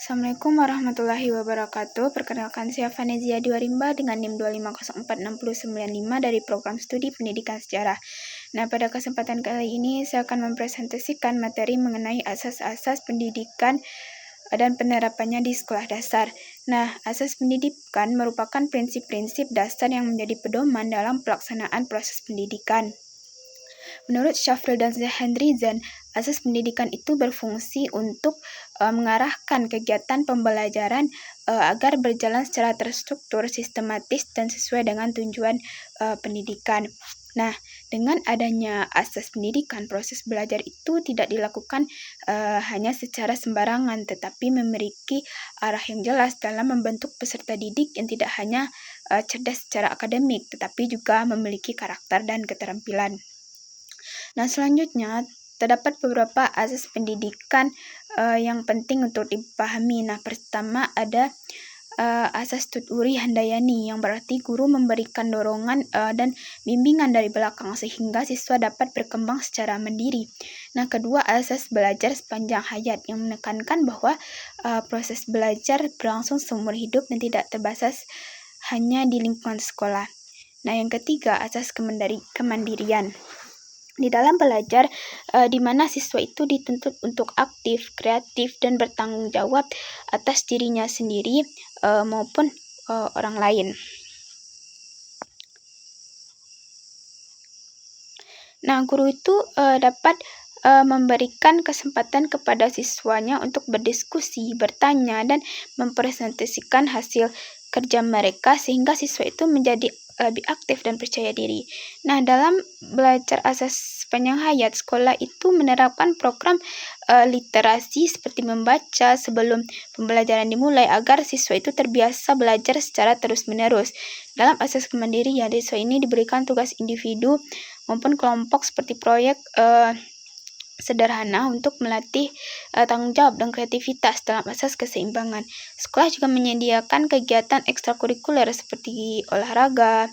Assalamualaikum warahmatullahi wabarakatuh. Perkenalkan, saya Vanezia Diwarimba dengan NIM 2504695 dari Program Studi Pendidikan Sejarah. Nah, pada kesempatan kali ini saya akan mempresentasikan materi mengenai asas-asas pendidikan dan penerapannya di sekolah dasar. Nah, asas pendidikan merupakan prinsip-prinsip dasar yang menjadi pedoman dalam pelaksanaan proses pendidikan. Menurut Shafril dan Zahendrizan, asas pendidikan itu berfungsi untuk mengarahkan kegiatan pembelajaran agar berjalan secara terstruktur, sistematis, dan sesuai dengan tujuan pendidikan. Nah, dengan adanya asas pendidikan, proses belajar itu tidak dilakukan hanya secara sembarangan, tetapi memiliki arah yang jelas dalam membentuk peserta didik yang tidak hanya cerdas secara akademik, tetapi juga memiliki karakter dan keterampilan. Nah, selanjutnya terdapat beberapa asas pendidikan yang penting untuk dipahami. Nah, pertama ada asas Tuturi Handayani, yang berarti guru memberikan dorongan dan bimbingan dari belakang sehingga siswa dapat berkembang secara mandiri. Nah, kedua asas belajar sepanjang hayat, yang menekankan bahwa proses belajar berlangsung seumur hidup dan tidak terbatas hanya di lingkungan sekolah. Nah, yang ketiga asas kemandirian. Di dalam belajar, di mana siswa itu dituntut untuk aktif, kreatif, dan bertanggung jawab atas dirinya sendiri maupun orang lain. Nah, guru itu dapat memberikan kesempatan kepada siswanya untuk berdiskusi, bertanya, dan mempresentasikan hasil kerja mereka sehingga siswa itu menjadi lebih aktif dan percaya diri. Nah, dalam belajar asas sepanjang hayat, sekolah itu menerapkan program literasi seperti membaca sebelum pembelajaran dimulai agar siswa itu terbiasa belajar secara terus-menerus. Dalam asas kemandirian, siswa ini diberikan tugas individu maupun kelompok seperti proyek sederhana untuk melatih tanggung jawab dan kreativitas dalam asas keseimbangan. Sekolah juga menyediakan kegiatan ekstrakurikuler seperti olahraga,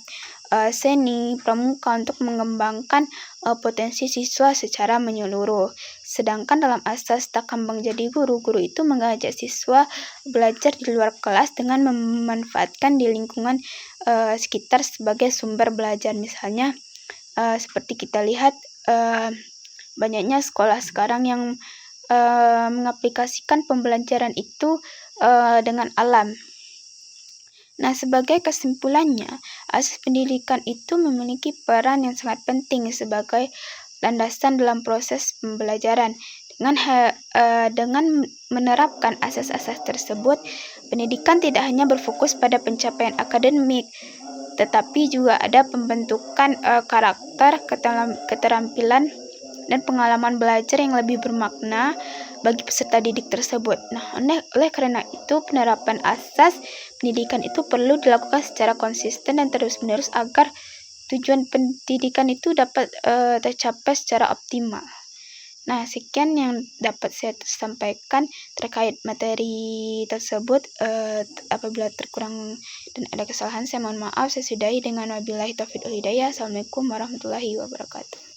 seni, pramuka untuk mengembangkan potensi siswa secara menyeluruh. Sedangkan dalam asas tak kembang jadi guru, guru itu mengajak siswa belajar di luar kelas dengan memanfaatkan di lingkungan sekitar sebagai sumber belajar. Misalnya seperti kita lihat banyaknya sekolah sekarang yang mengaplikasikan pembelajaran itu dengan alam. Nah, sebagai kesimpulannya, asas pendidikan itu memiliki peran yang sangat penting sebagai landasan dalam proses pembelajaran. Dengan menerapkan asas-asas tersebut, pendidikan tidak hanya berfokus pada pencapaian akademik, tetapi juga ada pembentukan karakter, keterampilan, dan pengalaman belajar yang lebih bermakna bagi peserta didik tersebut. Nah, oleh karena itu, penerapan asas pendidikan itu perlu dilakukan secara konsisten dan terus-menerus agar tujuan pendidikan itu dapat tercapai secara optimal. Nah, sekian yang dapat saya sampaikan terkait materi tersebut. Apabila terkurang dan ada kesalahan, saya mohon maaf. Saya sudahi dengan wabillahi taufiq wal hidayah. Assalamualaikum warahmatullahi wabarakatuh.